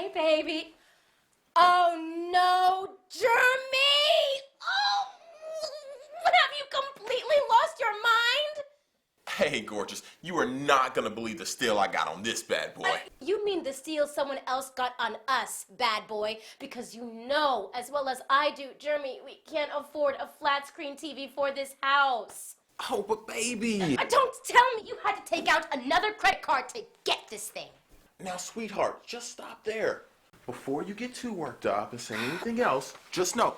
Hey, baby. Oh, no, Jeremy! Oh, have you completely lost your mind? Hey, gorgeous, you are not gonna believe the steal I got on this bad boy. You mean the steal someone else got on us, bad boy? Because you know, as well as I do, Jeremy, we can't afford a flat-screen TV for this house. Oh, but baby. Don't tell me you had to take out another credit card to get this thing. Now, sweetheart, just stop there. Before you get too worked up and say anything else, just know,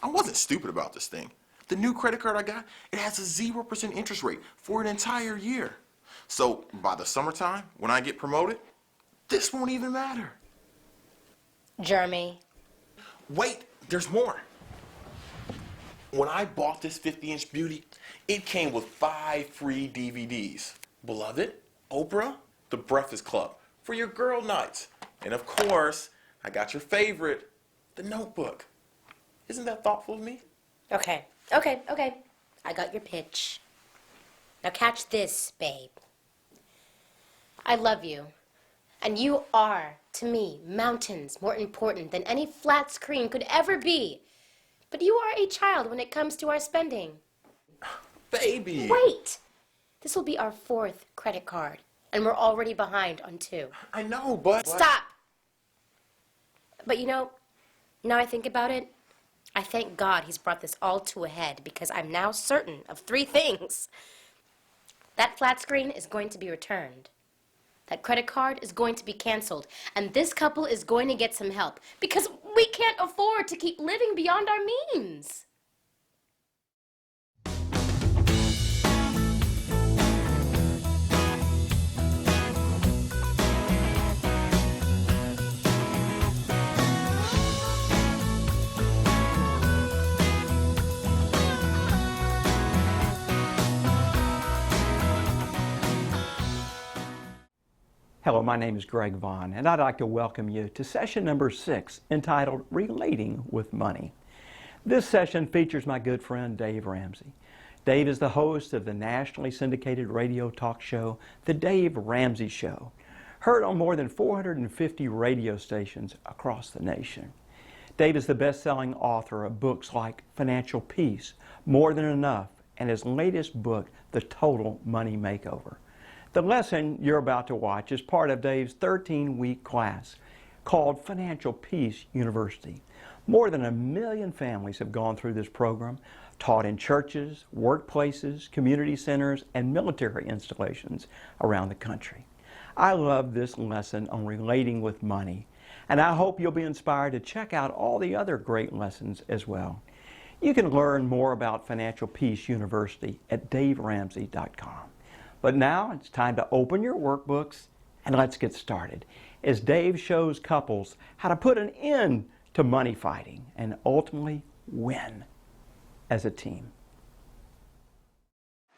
I wasn't stupid about this thing. The new credit card I got, it has a 0% interest rate for an entire year. So by the summertime, when I get promoted, this won't even matter. Jeremy. Wait, there's more. When I bought this 50-inch beauty, it came with 5 free DVDs. Beloved, Oprah, The Breakfast Club, for your girl nights. And of course, I got your favorite, The Notebook. Isn't that thoughtful of me? Okay. I got your pitch. Now catch this, babe. I love you. And you are, to me, mountains more important than any flat screen could ever be. But you are a child when it comes to our spending. Baby! Wait! This will be our 4th credit card, and we're already behind on 2. I know, but... Stop! But you know, now I think about it, I thank God he's brought this all to a head because I'm now certain of 3 things. That flat screen is going to be returned. That credit card is going to be canceled. And this couple is going to get some help because we can't afford to keep living beyond our means. Hello, my name is Greg Vaughn, and I'd like to welcome you to session number 6, entitled Relating with Money. This session features my good friend Dave Ramsey. Dave is the host of the nationally syndicated radio talk show, The Dave Ramsey Show, heard on more than 450 radio stations across the nation. Dave is the best-selling author of books like Financial Peace, More Than Enough, and his latest book, The Total Money Makeover. The lesson you're about to watch is part of Dave's 13-week class called Financial Peace University. More than 1 million families have gone through this program, taught in churches, workplaces, community centers, and military installations around the country. I love this lesson on relating with money, and I hope you'll be inspired to check out all the other great lessons as well. You can learn more about Financial Peace University at daveramsey.com. But now it's time to open your workbooks and let's get started as Dave shows couples how to put an end to money fighting and ultimately win as a team.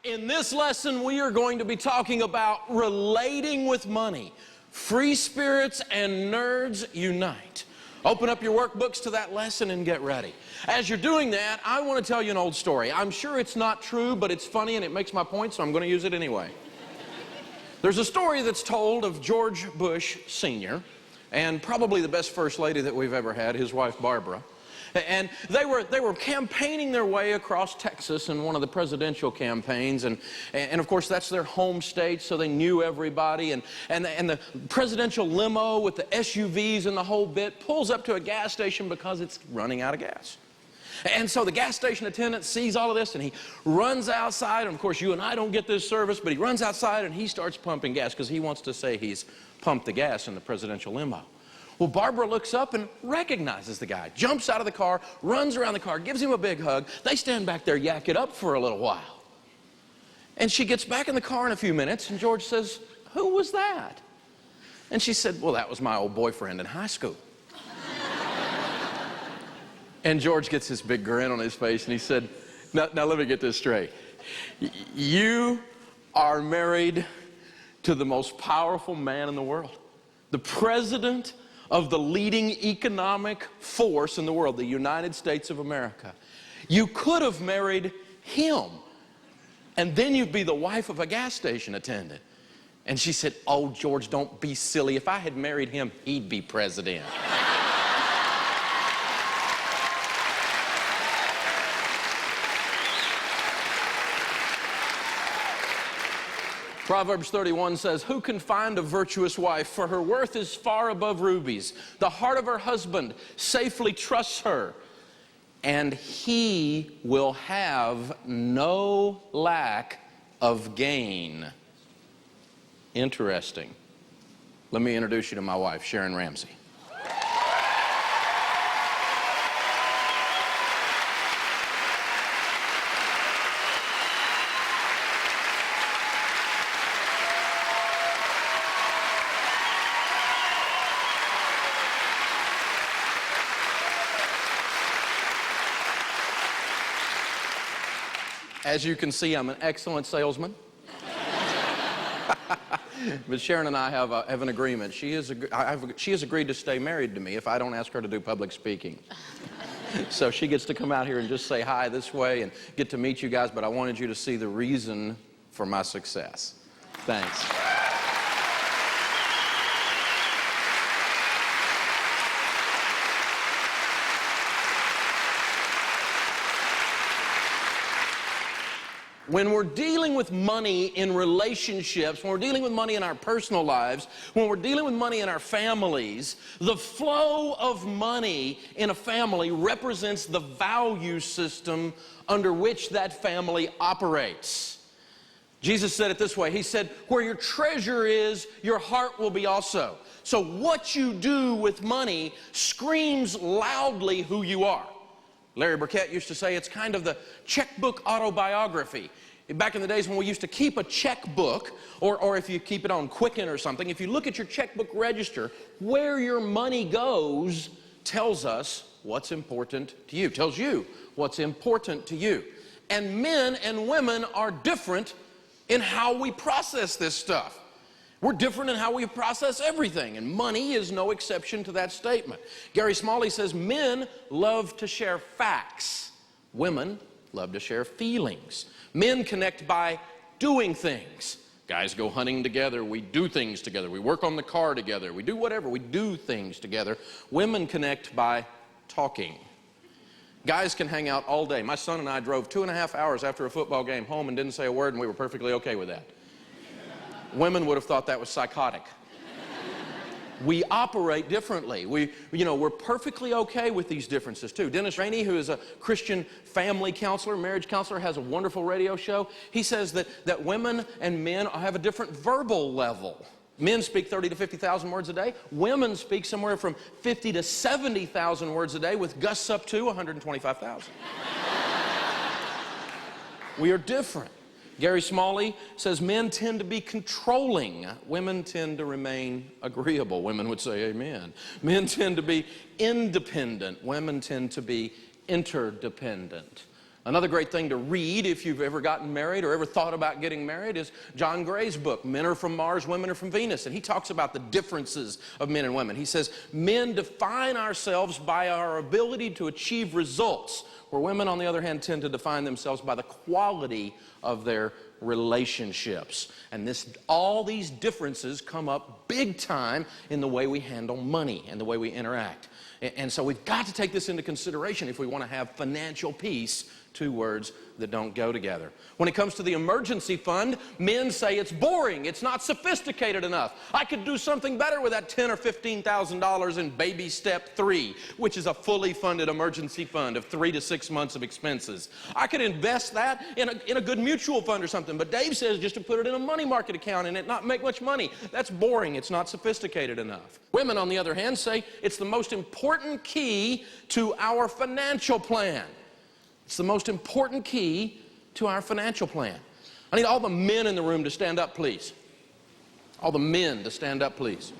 In this lesson, we are going to be talking about relating with money. Free spirits and nerds unite. Open up your workbooks to that lesson and get ready. As you're doing that, I want to tell you an old story. I'm sure it's not true, but it's funny and it makes my point, so I'm going to use it anyway. There's a story that's told of George Bush Sr. and probably the best first lady that we've ever had, his wife Barbara. And they were campaigning their way across Texas in one of the presidential campaigns, and of course that's their home state, so they knew everybody. And the presidential limo with the SUVs and the whole bit pulls up to a gas station because it's running out of gas. And so the gas station attendant sees all of this and he runs outside, and of course you and I don't get this service, but he runs outside and he starts pumping gas because he wants to say he's pumped the gas in the presidential limo. Well, Barbara looks up and recognizes the guy, jumps out of the car, runs around the car, gives him a big hug. They stand back there, yak it up for a little while. And she gets back in the car in a few minutes, and George says, "Who was that?" And she said, "Well, that was my old boyfriend in high school." And George gets this big grin on his face, and he said, now let me get this straight. You are married to the most powerful man in the world, the president of the leading economic force in the world, the United States of America. You could have married him, and then you'd be the wife of a gas station attendant. And she said, "Oh, George, don't be silly. If I had married him, he'd be president." Proverbs 31 says, "Who can find a virtuous wife? For her worth is far above rubies. The heart of her husband safely trusts her, and he will have no lack of gain." Interesting. Let me introduce you to my wife, Sharon Ramsey. As you can see, I'm an excellent salesman. But Sharon and I have an agreement. She has agreed to stay married to me if I don't ask her to do public speaking. So she gets to come out here and just say hi this way and get to meet you guys, but I wanted you to see the reason for my success. Thanks. When we're dealing with money in relationships, when we're dealing with money in our personal lives, when we're dealing with money in our families, the flow of money in a family represents the value system under which that family operates. Jesus said it this way. He said, "Where your treasure is, your heart will be also." So what you do with money screams loudly who you are. Larry Burkett used to say it's kind of the checkbook autobiography. Back in the days when we used to keep a checkbook, or if you keep it on Quicken or something, if you look at your checkbook register, where your money goes tells us what's important to you, tells you what's important to you. And men and women are different in how we process this stuff. We're different in how we process everything, and money is no exception to that statement. Gary Smalley says men love to share facts. Women love to share feelings. Men connect by doing things. Guys go hunting together. We do things together. We work on the car together. We do whatever. We do things together. Women connect by talking. Guys can hang out all day. My son and I drove 2.5 hours after a football game home and didn't say a word, and we were perfectly okay with that. Women would have thought that was psychotic. We operate differently. We're perfectly okay with these differences too. Dennis Rainey, who is a Christian family counselor, marriage counselor, has a wonderful radio show. He says that women and men have a different verbal level. Men speak 30 to 50,000 words a day. Women speak somewhere from 50 to 70,000 words a day, with gusts up to 125,000. We are different. Gary Smalley says men tend to be controlling. Women tend to remain agreeable. Women would say amen. Men tend to be independent. Women tend to be interdependent. Another great thing to read if you've ever gotten married or ever thought about getting married is John Gray's book, Men Are From Mars, Women Are From Venus. And he talks about the differences of men and women. He says, men define ourselves by our ability to achieve results, where women, on the other hand, tend to define themselves by the quality of their relationships. And all these differences come up big time in the way we handle money and the way we interact. And so we've got to take this into consideration if we want to have financial peace, two words that don't go together. When it comes to the emergency fund, men say it's boring, it's not sophisticated enough. I could do something better with that $10,000 or $15,000 in baby step 3, which is a fully funded emergency fund of 3 to 6 months of expenses. I could invest that in a good mutual fund or something, but Dave says just to put it in a money market account and it not make much money. That's boring, it's not sophisticated enough. Women, on the other hand, say it's the most important key to our financial plan. It's the most important key to our financial plan. I need all the men in the room to stand up, please. All the men to stand up, please.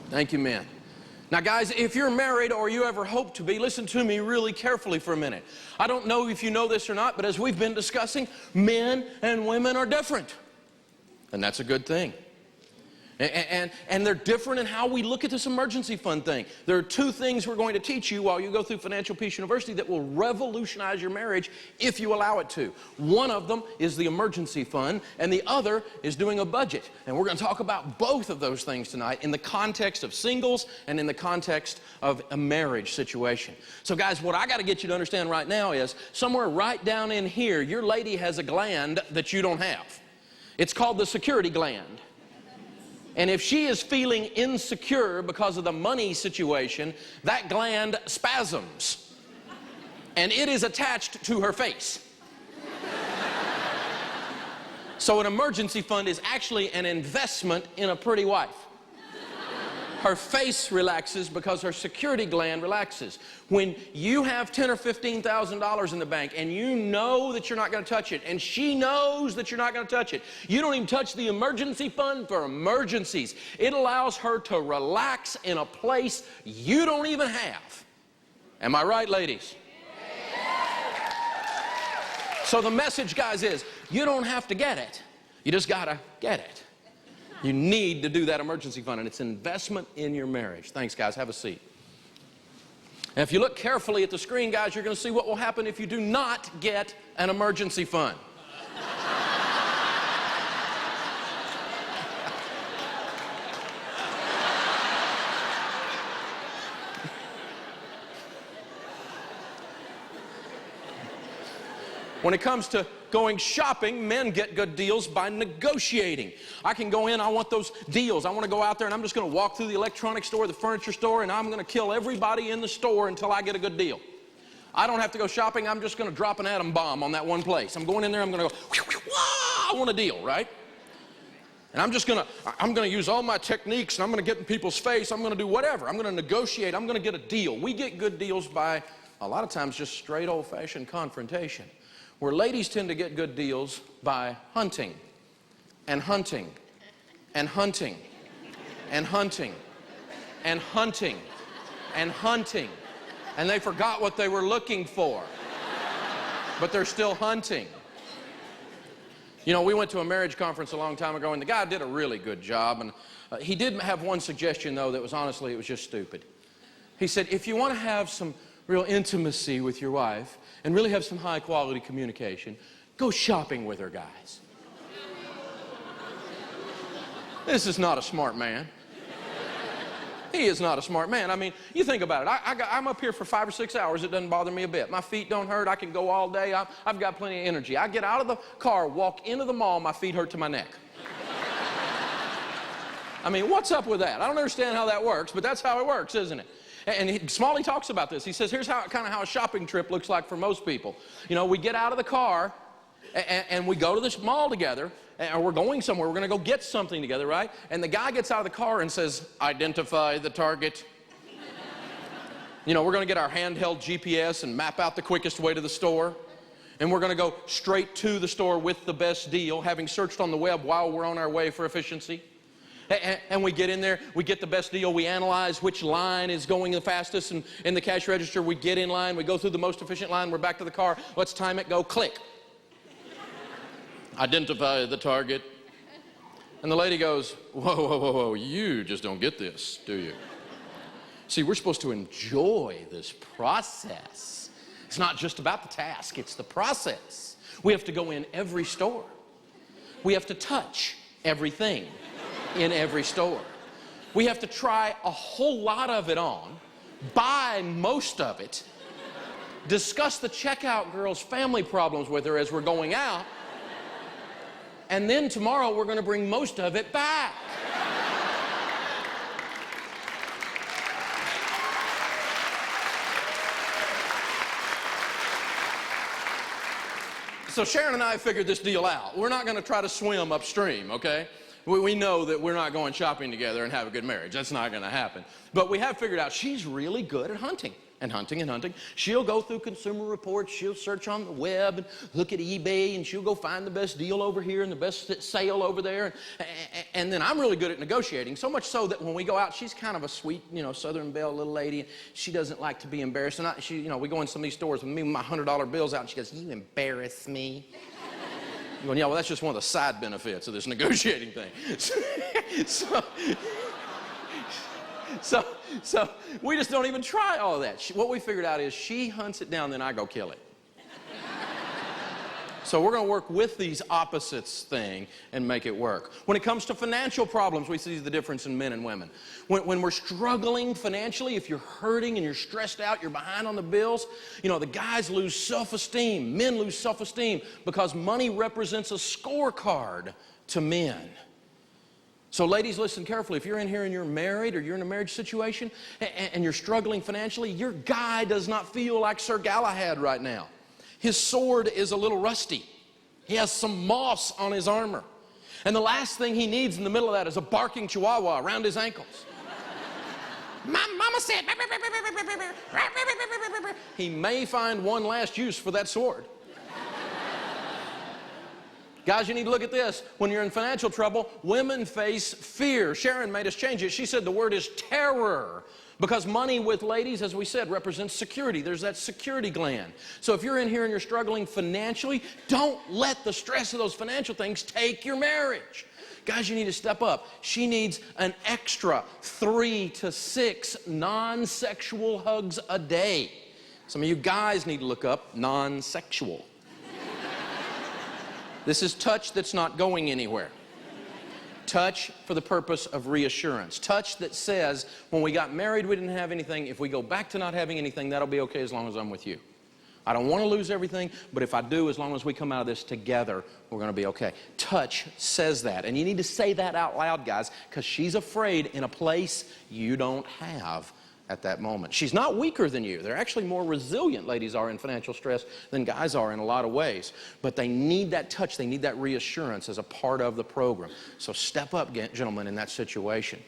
Thank you, men. Now, guys, if you're married or you ever hope to be, listen to me really carefully for a minute. I don't know if you know this or not, but as we've been discussing, men and women are different. And that's a good thing. And they're different in how we look at this emergency fund thing. There are two things we're going to teach you while you go through Financial Peace University that will revolutionize your marriage if you allow it to. One of them is the emergency fund, and the other is doing a budget. And we're going to talk about both of those things tonight in the context of singles and in the context of a marriage situation. So guys, what I got to get you to understand right now is somewhere right down in here, your lady has a gland that you don't have. It's called the security gland. And if she is feeling insecure because of the money situation, that gland spasms. And it is attached to her face. So an emergency fund is actually an investment in a pretty wife. Her face relaxes because her security gland relaxes. When you have $10,000 or $15,000 in the bank and you know that you're not going to touch it, and she knows that you're not going to touch it, you don't even touch the emergency fund for emergencies. It allows her to relax in a place you don't even have. Am I right, ladies? So the message, guys, is you don't have to get it. You just got to get it. You need to do that emergency fund, and it's an investment in your marriage. Thanks, guys. Have a seat. And if you look carefully at the screen, guys, you're going to see what will happen if you do not get an emergency fund. When it comes to going shopping, men get good deals by negotiating. I can go in, I want those deals. I want to go out there and I'm just going to walk through the electronics store, the furniture store, and I'm going to kill everybody in the store until I get a good deal. I don't have to go shopping. I'm just going to drop an atom bomb on that one place. I'm going in there, I'm going to go, I want a deal, right? And I'm going to use all my techniques, and I'm going to get in people's face. I'm going to do whatever. I'm going to negotiate. I'm going to get a deal. We get good deals by, a lot of times, just straight old-fashioned confrontation. Where ladies tend to get good deals by hunting and hunting and hunting and hunting and hunting and hunting. And they forgot what they were looking for, but they're still hunting. You know, we went to a marriage conference a long time ago, and the guy did a really good job. And he did have one suggestion, though, that was honestly, it was just stupid. He said, if you want to have some real intimacy with your wife and really have some high quality communication, go shopping with her, guys. This is not a smart man. He is not a smart man. I mean, you think about it. I'm up here for 5 or 6 hours. It doesn't bother me a bit. My feet don't hurt. I can go all day. I've got plenty of energy. I get out of the car, walk into the mall, my feet hurt to my neck. I mean, what's up with that? I don't understand how that works, but that's how it works, isn't it? And Smalley talks about this. He says, here's kind of how a shopping trip looks like for most people. You know, we get out of the car, and we go to this mall together, or we're going somewhere. We're going to go get something together, right? And the guy gets out of the car and says, identify the target. You know, we're going to get our handheld GPS and map out the quickest way to the store. And we're going to go straight to the store with the best deal, having searched on the web while we're on our way for efficiency. And we get in there, we get the best deal, we analyze which line is going the fastest, and in the cash register, we get in line, we go through the most efficient line, we're back to the car, let's time it, go, click. Identify the target. And the lady goes, whoa, whoa, whoa, whoa, you just don't get this, do you? See, we're supposed to enjoy this process. It's not just about the task, it's the process. We have to go in every store. We have to touch everything in every store. We have to try a whole lot of it on, buy most of it, discuss the checkout girl's family problems with her as we're going out, and then tomorrow we're going to bring most of it back. So Sharon and I figured this deal out. We're not going to try to swim upstream, okay? We know that we're not going shopping together and have a good marriage. That's not going to happen. But we have figured out she's really good at hunting and hunting and hunting. She'll go through Consumer Reports. She'll search on the web and look at eBay, and she'll go find the best deal over here and the best sale over there. And then I'm really good at negotiating, so much so that when we go out, she's kind of a sweet, you know, Southern Belle little lady. She doesn't like to be embarrassed. And we go in some of these stores with me with my $100 bills out, and she goes, you embarrass me. You're going, yeah, well, that's just one of the side benefits of this negotiating thing. So we just don't even try all of that. What we figured out is she hunts it down, then I go kill it. So we're going to work with these opposites thing and make it work. When it comes to financial problems, we see the difference in men and women. When we're struggling financially, if you're hurting and you're stressed out, you're behind on the bills, you know, the guys lose self-esteem. Men lose self-esteem because money represents a scorecard to men. So ladies, listen carefully. If you're in here and you're married or you're in a marriage situation and you're struggling financially, your guy does not feel like Sir Galahad right now. His sword is a little rusty. He has some moss on his armor. And the last thing he needs in the middle of that is a barking chihuahua around his ankles. My mama said, he may find one last use for that sword. Guys, you need to look at this. When you're in financial trouble, women face fear. Sharon made us change it. She said the word is terror. Because money with ladies, as we said, represents security. There's that security gland. So if you're in here and you're struggling financially, don't let the stress of those financial things take your marriage. Guys, you need to step up. She needs an extra 3 to 6 non-sexual hugs a day. Some of you guys need to look up non-sexual. This is touch that's not going anywhere. Touch for the purpose of reassurance. Touch that says, when we got married, we didn't have anything. If we go back to not having anything, that'll be okay as long as I'm with you. I don't want to lose everything, but if I do, as long as we come out of this together, we're going to be okay. Touch says that. And you need to say that out loud, guys, because she's afraid in a place you don't have at that moment. She's not weaker than you. They're actually more resilient, ladies are, in financial stress than guys are in a lot of ways. But they need that touch. They need that reassurance as a part of the program. So step up, gentlemen, in that situation.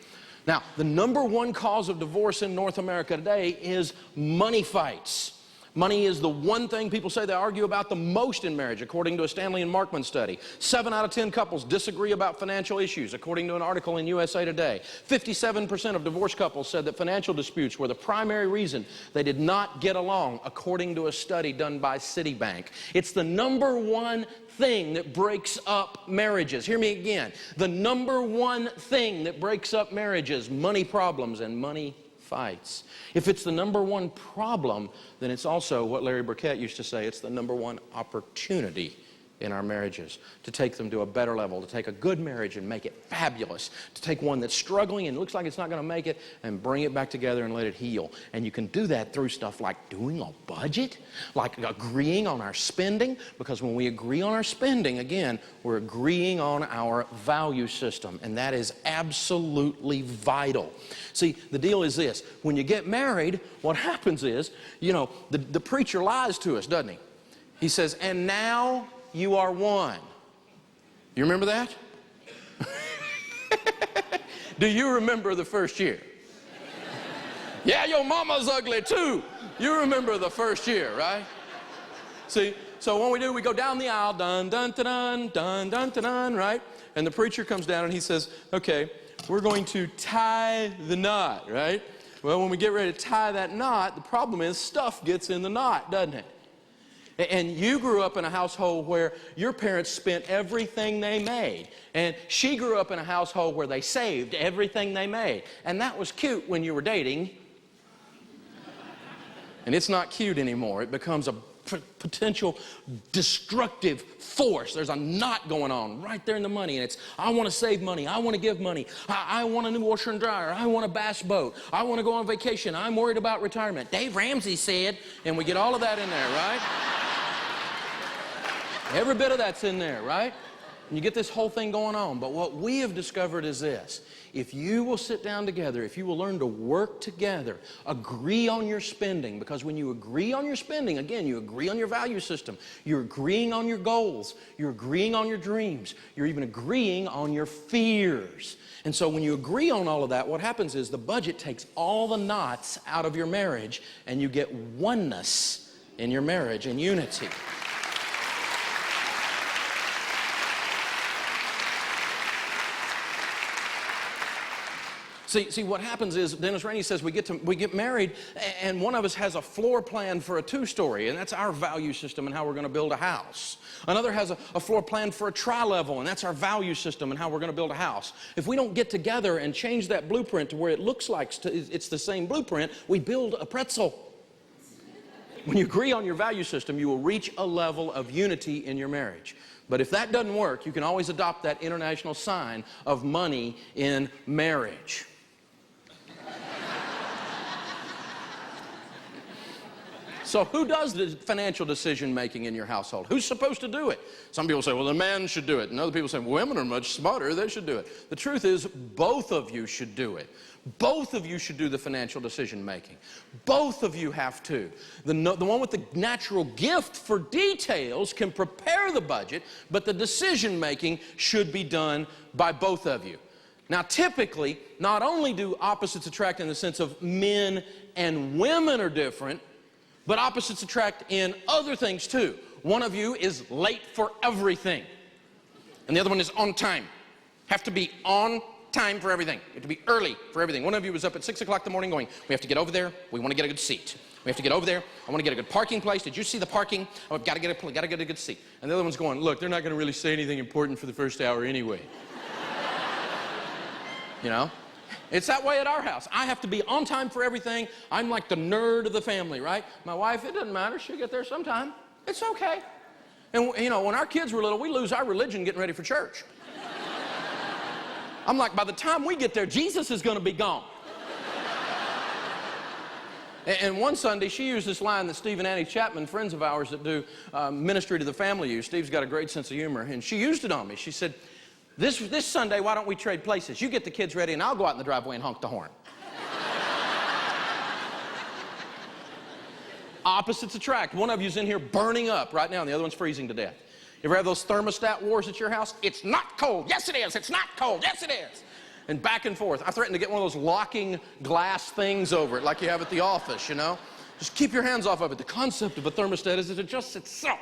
Now, the number one cause of divorce in North America today is money fights. Money is the one thing people say they argue about the most in marriage, according to a Stanley and Markman study. 7 out of 10 couples disagree about financial issues, according to an article in USA Today. 57% of divorced couples said that financial disputes were the primary reason they did not get along, according to a study done by Citibank. It's the number one thing that breaks up marriages. Hear me again. The number one thing that breaks up marriages, money problems and money fights. If it's the number one problem, then it's also what Larry Burkett used to say, it's the number one opportunity in our marriages to take them to a better level, to take a good marriage and make it fabulous, to take one that's struggling and looks like it's not going to make it and bring it back together and let it heal. And you can do that through stuff like doing a budget, like agreeing on our spending, because when we agree on our spending, again, we're agreeing on our value system, and that is absolutely vital. See, the deal is this. When you get married, what happens is, you know, the preacher lies to us, doesn't he? He says, and now you are one. You remember that? Do you remember the first year? Yeah, your mama's ugly too. You remember the first year, right? See, so what we do, we go down the aisle, dun, dun, dun, dun, dun, dun, dun, dun, right? And the preacher comes down and he says, okay, we're going to tie the knot, right? Well, when we get ready to tie that knot, the problem is stuff gets in the knot, doesn't it? And you grew up in a household where your parents spent everything they made. And she grew up in a household where they saved everything they made. And that was cute when you were dating. And it's not cute anymore. It becomes a potential destructive force. There's a knot going on right there in the money. And it's, I want to save money. I want to give money. I want a new washer and dryer. I want a bass boat. I want to go on vacation. I'm worried about retirement. Dave Ramsey said, and we get all of that in there, right? Every bit of that's in there, right? And you get this whole thing going on. But what we have discovered is this. If you will sit down together, if you will learn to work together, agree on your spending, because when you agree on your spending, again, you agree on your value system, you're agreeing on your goals, you're agreeing on your dreams, you're even agreeing on your fears. And so when you agree on all of that, what happens is the budget takes all the knots out of your marriage, and you get oneness in your marriage and unity. See, what happens is, Dennis Rainey says we get married, and one of us has a floor plan for a 2-story, and that's our value system and how we're going to build a house. Another has a floor plan for a tri-level, and that's our value system and how we're going to build a house. If we don't get together and change that blueprint to where it looks like it's the same blueprint, we build a pretzel. When you agree on your value system, you will reach a level of unity in your marriage. But if that doesn't work, you can always adopt that international sign of money in marriage. So who does the financial decision making in your household? Who's supposed to do it? Some people say, well, the man should do it. And other people say, well, women are much smarter, they should do it. The truth is, both of you should do it. Both of you should do the financial decision making. Both of you have to. The one with the natural gift for details can prepare the budget, but the decision making should be done by both of you. Now, typically, not only do opposites attract in the sense of men and women are different, but opposites attract in other things too. One of you is late for everything, and the other one is on time. Have to be on time for everything. You have to be early for everything. One of you was up at 6 o'clock in the morning going, we have to get over there, we want to get a good seat. We have to get over there, I want to get a good parking place. Did you see the parking? Oh, I've got to get a good seat. And the other one's going, look, they're not going to really say anything important for the first hour anyway. You know? It's that way at our house. I have to be on time for everything. I'm like the nerd of the family, right? My wife, it doesn't matter. She'll get there sometime. It's okay. And, you know, when our kids were little, we lose our religion getting ready for church. I'm like, by the time we get there, Jesus is going to be gone. And one Sunday, she used this line that Steve and Annie Chapman, friends of ours that do ministry to the family, use. Steve's got a great sense of humor, and she used it on me. She said, this Sunday, why don't we trade places? You get the kids ready, and I'll go out in the driveway and honk the horn. Opposites attract. One of you's in here burning up right now, and the other one's freezing to death. You ever have those thermostat wars at your house? It's not cold. Yes, it is. It's not cold. Yes, it is. And back and forth. I threatened to get one of those locking glass things over it like you have at the office, you know? Just keep your hands off of it. The concept of a thermostat is it adjusts itself,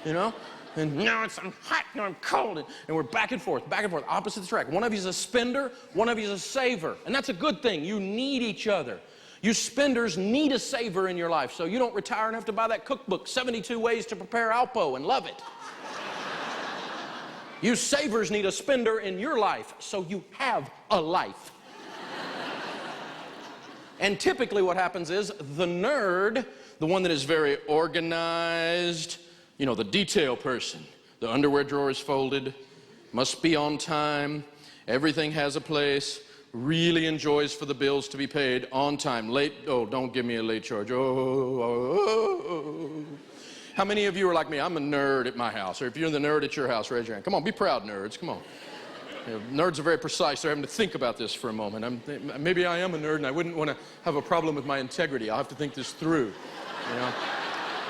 you know? And now I'm hot, now I'm cold. And we're back and forth, opposites attract. One of you's a spender, one of you's a saver. And that's a good thing. You need each other. You spenders need a saver in your life so you don't retire and have to buy that cookbook, 72 Ways to Prepare Alpo, and love it. You savers need a spender in your life so you have a life. And typically what happens is the nerd, the one that is very organized, you know, the detail person, the underwear drawer is folded, must be on time, everything has a place, really enjoys for the bills to be paid on time. Late, oh, don't give me a late charge. Oh. How many of you are like me? I'm a nerd at my house. Or if you're the nerd at your house, raise your hand. Come on, be proud, nerds. Come on. You know, nerds are very precise. They're having to think about this for a moment. Maybe I am a nerd, and I wouldn't want to have a problem with my integrity. I'll have to think this through, you know.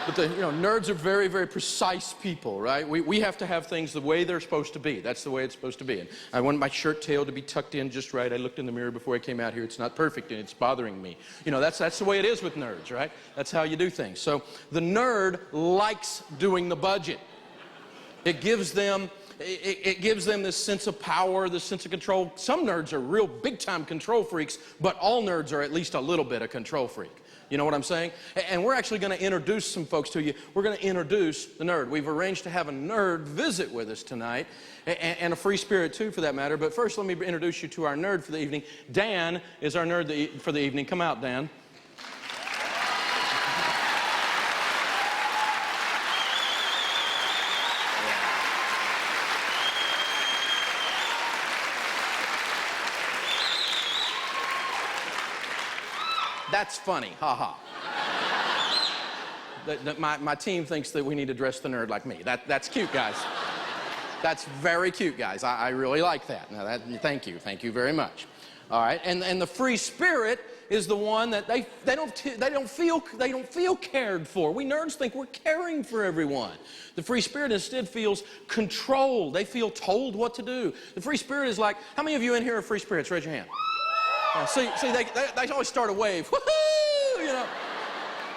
But nerds are very, very precise people, right? We have to have things the way they're supposed to be. That's the way it's supposed to be. And I want my shirt tail to be tucked in just right. I looked in the mirror before I came out here. It's not perfect, and it's bothering me. You know, that's the way it is with nerds, right? That's how you do things. So the nerd likes doing the budget. It gives them this sense of power, this sense of control. Some nerds are real big-time control freaks, but all nerds are at least a little bit a control freak. You know what I'm saying? And we're actually going to introduce some folks to you. We're going to introduce the nerd. We've arranged to have a nerd visit with us tonight, and a free spirit too for that matter. But first, let me introduce you to our nerd for the evening. Dan is our nerd for the evening. Come out, Dan. That's funny, ha-ha. My team thinks that we need to dress the nerd like me. That's cute, guys. That's very cute, guys. I really like that. Now, thank you very much. All right, and the free spirit is the one that they don't feel cared for. We nerds think we're caring for everyone. The free spirit instead feels controlled. They feel told what to do. The free spirit is like, how many of you in here are free spirits? Raise your hand. See, they always start a wave. Woohoo! You know,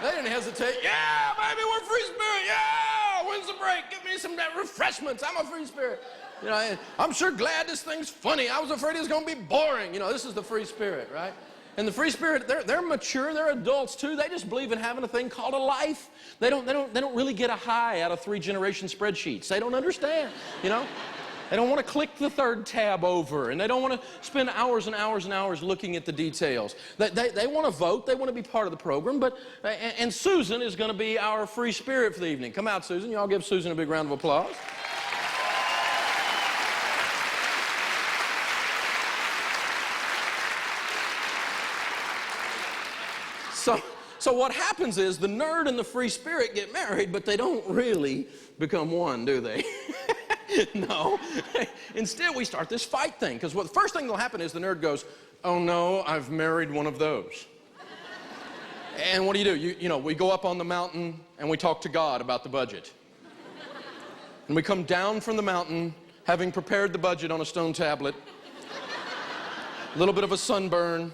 they didn't hesitate. Yeah, baby, we're free spirit. Yeah, when's the break? Give me some refreshments. I'm a free spirit. You know, I'm sure glad this thing's funny. I was afraid it was going to be boring. You know, this is the free spirit, right? And the free spirit, they're mature, they're adults too. They just believe in having a thing called a life. They don't really get a high out of 3-generation spreadsheets. They don't understand, you know? They don't want to click the third tab over, and they don't want to spend hours and hours and hours looking at the details. They want to vote. They want to be part of the program. And Susan is going to be our free spirit for the evening. Come out, Susan. You all give Susan a big round of applause. So what happens is the nerd and the free spirit get married, but they don't really become one, do they? No. Instead, we start this fight thing, because the first thing that'll happen is the nerd goes, oh no, I've married one of those. And what do? You know, we go up on the mountain and we talk to God about the budget. And we come down from the mountain having prepared the budget on a stone tablet, a little bit of a sunburn,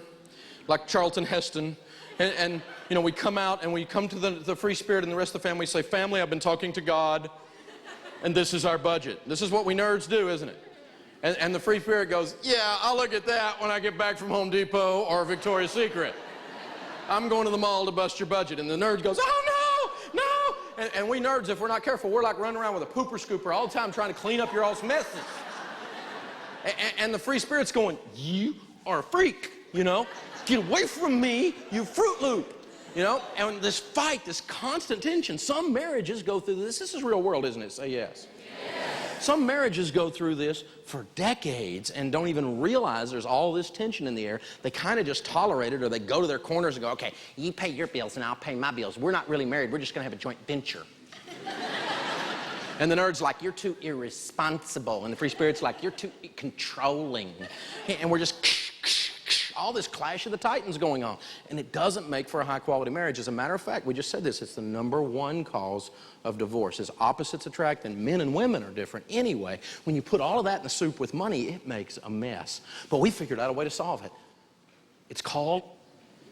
like Charlton Heston. And you know, we come out and we come to the free spirit and the rest of the family, say, family, I've been talking to God, and this is our budget. This is what we nerds do, isn't it? And the free spirit goes, yeah, I'll look at that when I get back from Home Depot or Victoria's Secret. I'm going to the mall to bust your budget. And the nerd goes, oh, no, no. And we nerds, if we're not careful, we're like running around with a pooper scooper all the time trying to clean up your all's messes. And the free spirit's going, you are a freak, you know? Get away from me, you Fruit Loop. You know, and this fight, this constant tension, some marriages go through this. This is real world, isn't it? Say yes. Yes. Some marriages go through this for decades and don't even realize there's all this tension in the air. They kind of just tolerate it, or they go to their corners and go, okay, you pay your bills and I'll pay my bills. We're not really married. We're just going to have a joint venture. And the nerd's like, you're too irresponsible. And the free spirit's like, you're too controlling. And we're just all this clash of the titans going on. And it doesn't make for a high-quality marriage. As a matter of fact, we just said this, it's the #1 cause of divorce. As opposites attract, and men and women are different anyway, when you put all of that in the soup with money, it makes a mess. But we figured out a way to solve it. It's called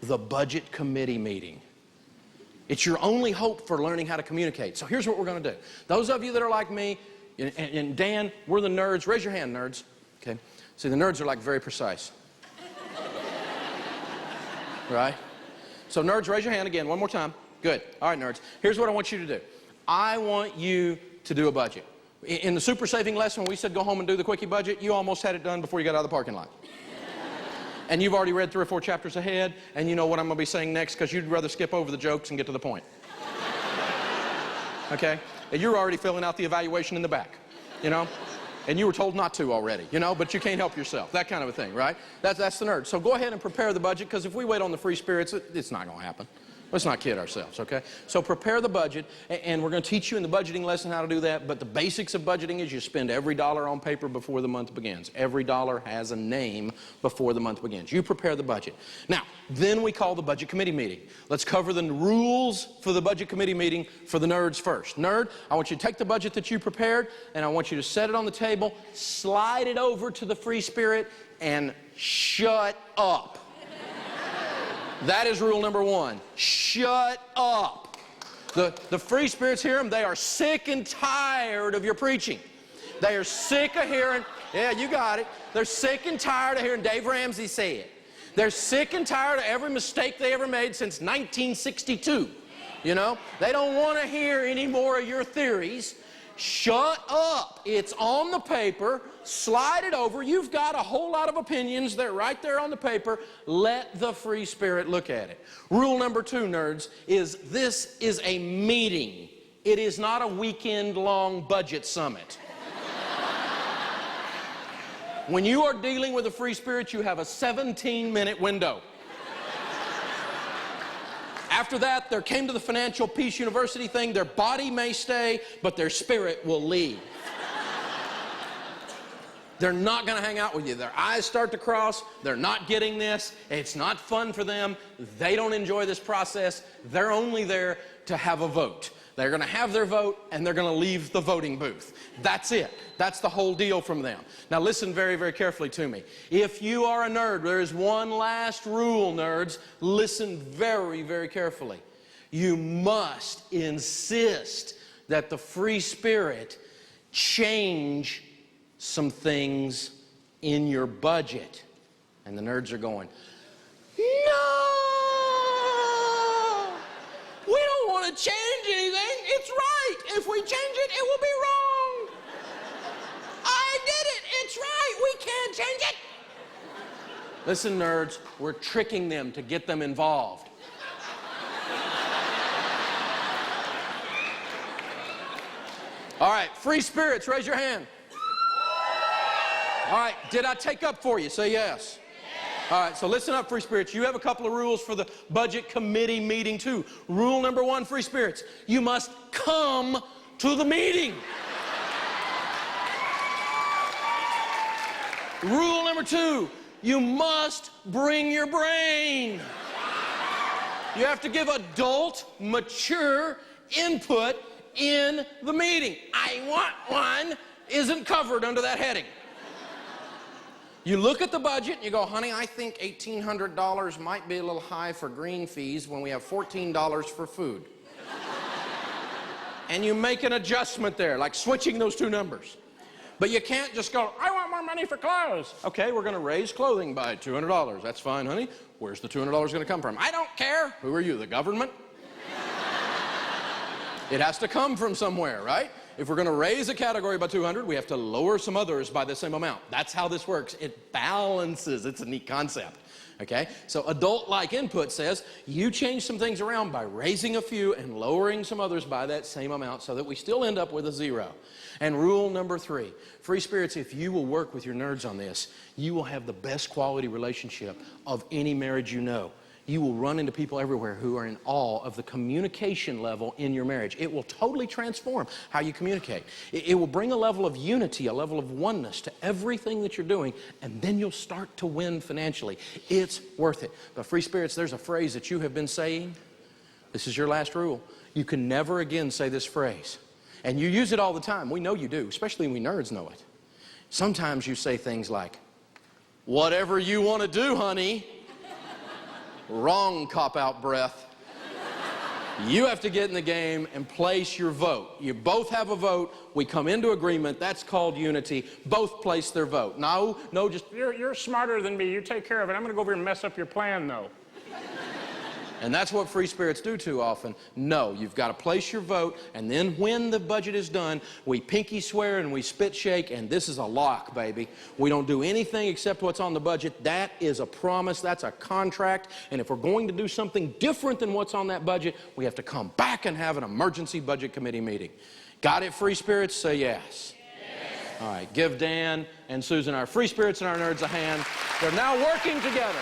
the budget committee meeting. It's your only hope for learning how to communicate. So here's what we're going to do. Those of you that are like me, and Dan, we're the nerds. Raise your hand, nerds. Okay. See, the nerds are like very precise. Right? So nerds, raise your hand again one more time. Good. All right, nerds. Here's what I want you to do. I want you to do a budget. In the super saving lesson, when we said go home and do the quickie budget, you almost had it done before you got out of the parking lot. And you've already read 3 or 4 chapters ahead, and you know what I'm going to be saying next because you'd rather skip over the jokes and get to the point. Okay? And you're already filling out the evaluation in the back, you know? And you were told not to already, you know, but you can't help yourself. That kind of a thing, right? That's the nerd. So go ahead and prepare the budget, because if we wait on the free spirits, it's not going to happen. Let's not kid ourselves, okay? So prepare the budget, and we're going to teach you in the budgeting lesson how to do that. But the basics of budgeting is you spend every dollar on paper before the month begins. Every dollar has a name before the month begins. You prepare the budget. Now, then we call the budget committee meeting. Let's cover the rules for the budget committee meeting for the nerds first. Nerd, I want you to take the budget that you prepared, and I want you to set it on the table, slide it over to the free spirit, and shut up. That is rule #1. Shut up. The free spirits hear them. They are sick and tired of your preaching. They are sick of hearing, yeah, you got it. They're sick and tired of hearing Dave Ramsey say it. They're sick and tired of every mistake they ever made since 1962. You know? They don't want to hear any more of your theories. Shut up. It's on the paper. Slide it over. You've got a whole lot of opinions. They're right there on the paper. Let the free spirit look at it. Rule #2, nerds, is this is a meeting. It is not a weekend-long budget summit. When you are dealing with a free spirit, you have a 17-minute window. After that, there came to the Financial Peace University thing. Their body may stay, but their spirit will leave. They're not going to hang out with you. Their eyes start to cross. They're not getting this. It's not fun for them. They don't enjoy this process. They're only there to have a vote. They're going to have their vote, and they're going to leave the voting booth. That's it. That's the whole deal from them. Now listen very, very carefully to me. If you are a nerd, there is one last rule, nerds. Listen very, very carefully. You must insist that the free spirit change some things in your budget. And the nerds are going, no! We don't want to change anything. It's right. If we change it, it will be wrong. I did it. It's right. We can't change it. Listen, nerds, we're tricking them to get them involved. All right, free spirits, raise your hand. All right, did I take up for you? Say yes. All right, so listen up, free spirits. You have a couple of rules for the budget committee meeting too. Rule number one, free spirits, you must come to the meeting. Rule number two, you must bring your brain. You have to give adult, mature input in the meeting. I want one isn't covered under that heading. You look at the budget and you go, honey, I think $1,800 might be a little high for green fees when we have $14 for food. And you make an adjustment there, like switching those two numbers. But you can't just go, I want more money for clothes. Okay, we're going to raise clothing by $200. That's fine, honey. Where's the $200 going to come from? I don't care. Who are you, the government? It has to come from somewhere, right? If we're going to raise a category by 200, we have to lower some others by the same amount. That's how this works. It balances. It's a neat concept. Okay? So adult-like input says you change some things around by raising a few and lowering some others by that same amount so that we still end up with a zero. And rule number three, free spirits, if you will work with your nerds on this, you will have the best quality relationship of any marriage you know. You will run into people everywhere who are in awe of the communication level in your marriage. It will totally transform how you communicate. It will bring a level of unity, a level of oneness to everything that you're doing, and then you'll start to win financially. It's worth it. But free spirits, there's a phrase that you have been saying. This is your last rule. You can never again say this phrase. And you use it all the time. We know you do, especially we nerds know it. Sometimes you say things like, whatever you want to do, honey. Wrong cop-out breath. You have to get in the game and place your vote. You both have a vote. We come into agreement. That's called unity. Both place their vote. No, just... You're smarter than me. You take care of it. I'm going to go over here and mess up your plan, though. And that's what free spirits do too often. No, you've got to place your vote, and then when the budget is done, we pinky swear and we spit shake, and this is a lock, baby. We don't do anything except what's on the budget. That is a promise. That's a contract. And if we're going to do something different than what's on that budget, we have to come back and have an emergency budget committee meeting. Got it, free spirits? Say yes. All right, give Dan and Susan, our free spirits and our nerds, a hand. They're now working together.